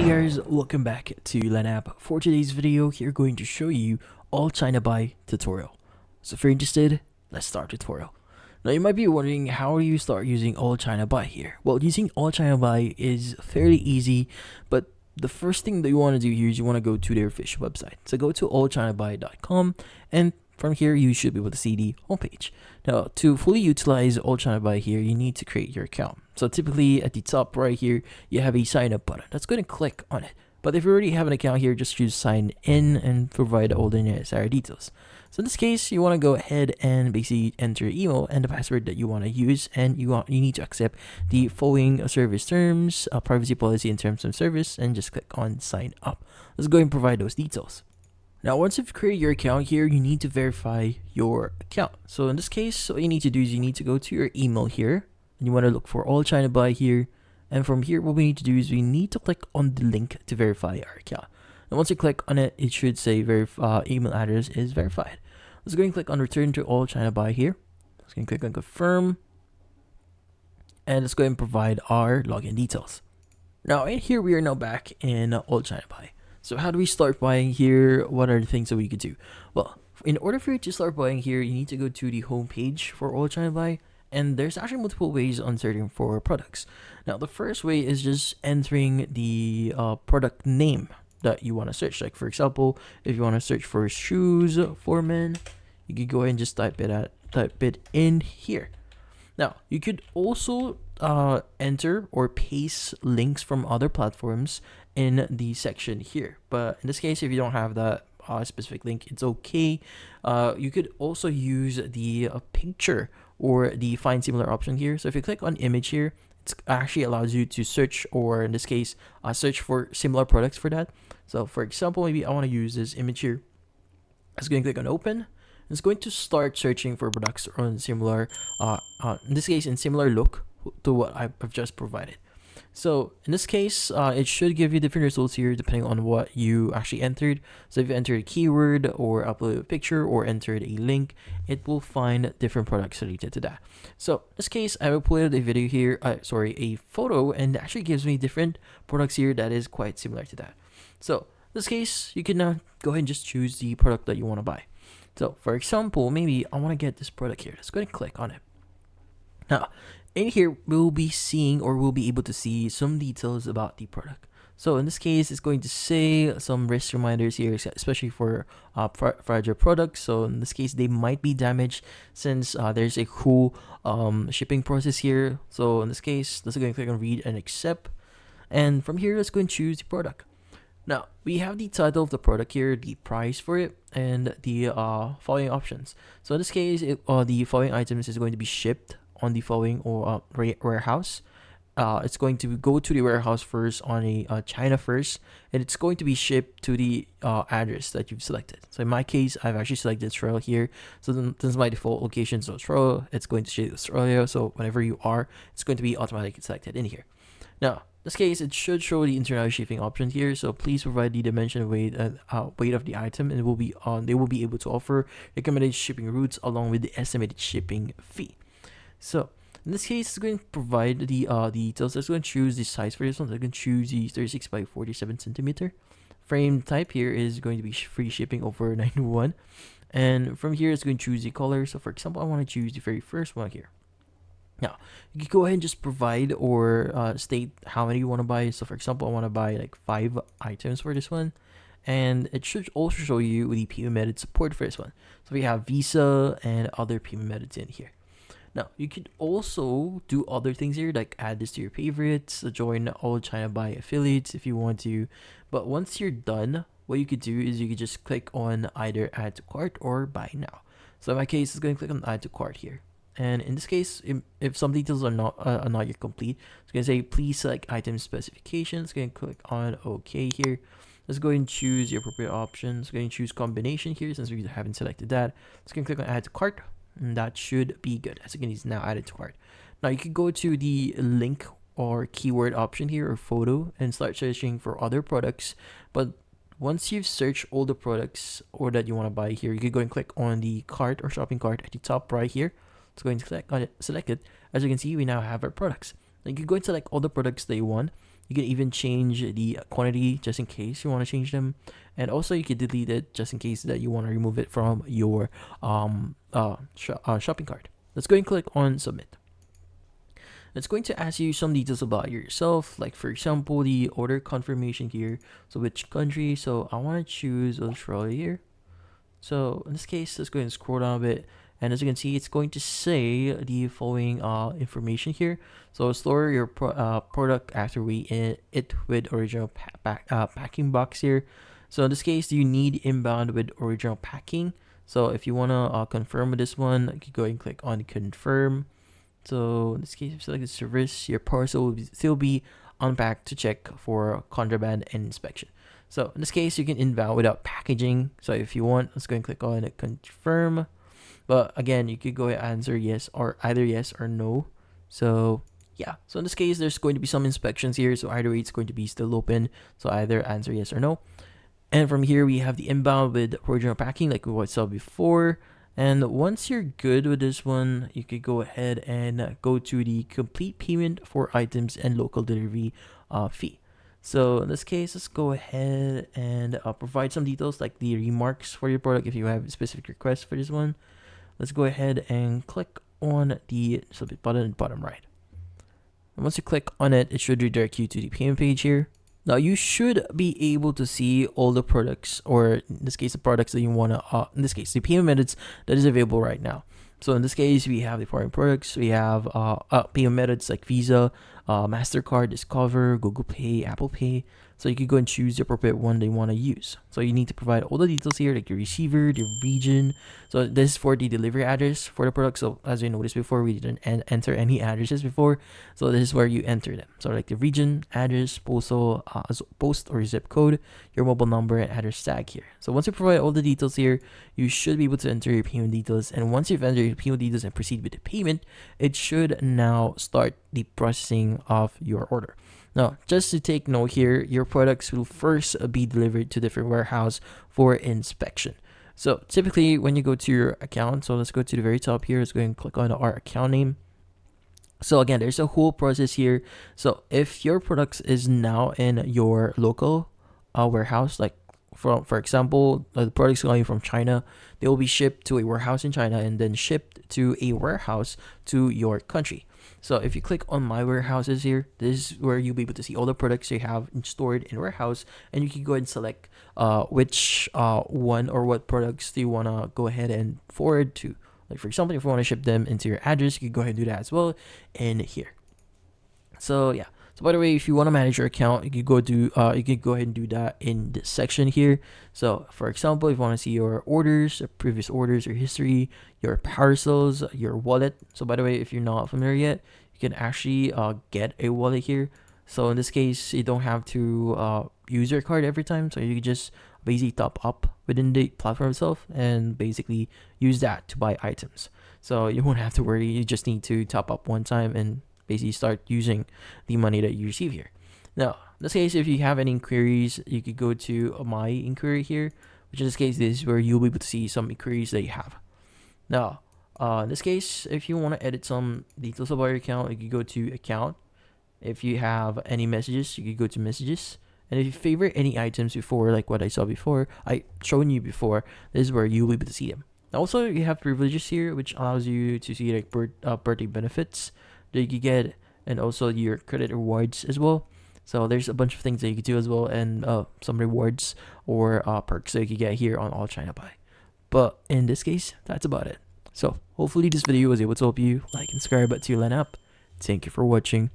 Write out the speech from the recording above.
Hey guys, welcome back to LANApp. For today's video, we're going to show you AllChinaBuy tutorial. So if you're interested, let's start tutorial. Now you might be wondering, how do you start using AllChinaBuy here? Well, using AllChinaBuy is fairly easy, but the first thing that you want to do here is you want to go to their official website. So go to allchinabuy.com, and from here you should be able to see the homepage. Now to fully utilize AllChinaBuy here, you need to create your account. So typically at the top right here, you have a sign up button. Let's go ahead and click on it. But if you already have an account here, just choose sign in and provide all the necessary details. So in this case, you want to go ahead and basically enter your email and the password that you want to use, and you need to accept the following service terms, privacy policy and terms of service, and just click on sign up. Let's go ahead and provide those details. Now, once you've created your account here, you need to verify your account. So in this case, what you need to do is you need to go to your email here, and you want to look for AllChinaBuy here. And from here, what we need to do is we need to click on the link to verify our account. And once you click on it, it should say email address is verified. Let's go and click on return to AllChinaBuy here. Let's go and click on confirm. And let's go and provide our login details. Now, in here, we are now back in AllChinaBuy. So how do we start buying here? What are the things that we could do? Well, in order for you to start buying here, you need to go to the home page for AllChinaBuy. And there's actually multiple ways on searching for products. Now, the first way is just entering the product name that you want to search. Like, for example, if you want to search for shoes for men, you could go ahead and just type it in here. Now, you could also enter or paste links from other platforms in the section here. But in this case, if you don't have that specific link, it's okay. You could also use the picture or the find similar option here. So if you click on image here, it actually allows you to search, or in this case, search for similar products for that. So for example, maybe I want to use this image here. I'm going to click on open. It's going to start searching for products on similar, in this case, in similar look to what I've just provided. So in this case, it should give you different results here depending on what you actually entered. So if you entered a keyword or uploaded a picture or entered a link, it will find different products related to that. So in this case, I uploaded a video here, a photo, and it actually gives me different products here that is quite similar to that. So in this case, you can now go ahead and just choose the product that you want to buy. So for example, maybe I want to get this product here. Let's go ahead and click on it. Now, in here, we'll be seeing, or we'll be able to see some details about the product. So in this case, it's going to say some risk reminders here, especially for fragile products. So in this case, they might be damaged since there's a cool shipping process here. So in this case, let's go and click on read and accept. And from here, let's go and choose the product. Now, we have the title of the product here, the price for it, and the following options. So in this case, the following items is going to be shipped on the following warehouse. It's going to go to the warehouse first on China first, and it's going to be shipped to the address that you've selected. So in my case, I've actually selected Australia here. So this is my default location. So Australia, it's going to ship Australia. So whenever you are, it's going to be automatically selected in here. Now, in this case, it should show the international shipping option here. So please provide the dimension and weight of the item, and they will be able to offer recommended shipping routes along with the estimated shipping fee. So in this case, it's going to provide the details. Let's go and choose the size for this one. So I can choose the 36 by 47 centimeter. Frame type here is going to be free shipping over 91. And from here, it's going to choose the color. So for example, I want to choose the very first one here. Now, you can go ahead and just provide or state how many you want to buy. So for example, I want to buy like 5 items for this one. And it should also show you the payment method support for this one. So we have Visa and other payment methods in here. Now, you could also do other things here, like add this to your favorites, join AllChinaBuy affiliates if you want to. But once you're done, what you could do is you could just click on either add to cart or buy now. So in my case, it's going to click on add to cart here. And in this case, if some details are not yet complete, it's going to say please select item specifications. It's going to click on OK here. Let's go ahead and choose your appropriate options. Go ahead and choose combination here since we haven't selected that. Let's go and click on add to cart. And that should be good. As you can see, it's now added to cart. Now you can go to the link or keyword option here, or photo, and start searching for other products. But once you've searched all the products or that you want to buy here, you can go and click on the cart or shopping cart at the top right here. Let's go and click on it, select it. As you can see, we now have our products. Now you can go and select all the products that you want. You can even change the quantity just in case you want to change them, and also you can delete it just in case that you want to remove it from your shopping cart. Let's go and click on submit. It's going to ask you some details about yourself, like for example the order confirmation here, so which country. So I want to choose Australia here. So in this case, let's go ahead and scroll down a bit, and as you can see, it's going to say the following information here. So store your product after we it with original packing box here. So in this case, you need inbound with original packing. So if you want to confirm with this one, you can go ahead and click on confirm. So in this case, if you select the service, your parcel will still be unpacked to check for contraband and inspection. So in this case, you can inbound without packaging. So if you want, let's go and click on confirm. But again, you could go and answer yes, or either yes or no. So yeah, so in this case, there's going to be some inspections here. So either way, it's going to be still open. So either answer yes or no. And from here, we have the inbound with original packing, like we saw before. And once you're good with this one, you could go ahead and go to the complete payment for items and local delivery fee. So in this case, let's go ahead and provide some details like the remarks for your product if you have specific requests for this one. Let's go ahead and click on the submit button in the bottom right. And once you click on it, it should redirect you to the payment page here. Now you should be able to see all the products, or in this case, the products that you want to, in this case, the payment methods that is available right now. So in this case, we have the foreign products. We have payment methods like Visa, MasterCard, Discover, Google Pay, Apple Pay. So you can go and choose the appropriate one they want to use. So you need to provide all the details here, like your receiver, the region. So this is for the delivery address for the product. So as we noticed before, we didn't enter any addresses before. So this is where you enter them. So like the region, address, postal, post or zip code, your mobile number, and address tag here. So once you provide all the details here, you should be able to enter your payment details. And once you've entered your payment details and proceed with the payment, it should now start the processing of your order. Now, just to take note here, your products will first be delivered to different warehouse for inspection. So typically when you go to your account, so let's go to the very top here, let's go and click on our account name. So again, there's a whole process here. So if your products is now in your local warehouse, like for example, the products coming from China, they will be shipped to a warehouse in China and then shipped to a warehouse to your country. So if you click on my warehouses here, this is where you'll be able to see all the products you have stored in warehouse, and you can go ahead and select which one or what products do you want to go ahead and forward to. Like for example, if you want to ship them into your address, you can go ahead and do that as well in here. So yeah. So by the way, if you want to manage your account, you can go ahead and do that in this section here. So for example, if you want to see your orders, previous orders, your history, your parcels, your wallet. So by the way, if you're not familiar yet, you can actually get a wallet here. So in this case, you don't have to use your card every time. So you can just basically top up within the platform itself and basically use that to buy items. So you won't have to worry. You just need to top up one time and basically start using the money that you receive here. Now, in this case, if you have any inquiries, you could go to my inquiry here, which in this case, this is where you'll be able to see some inquiries that you have. Now, in this case, if you want to edit some details about your account, you could go to account. If you have any messages, you could go to messages. And if you favorite any items before, like what I saw before, I shown you before, this is where you'll be able to see them. Also, you have privileges here, which allows you to see like birthday benefits that you could get, and also your credit rewards as well. So there's a bunch of things that you could do as well, and some rewards or perks that you could get here on AllChinaBuy. But in this case, that's about it. So hopefully this video was able to help you. Like and subscribe to LANapp. Thank you for watching.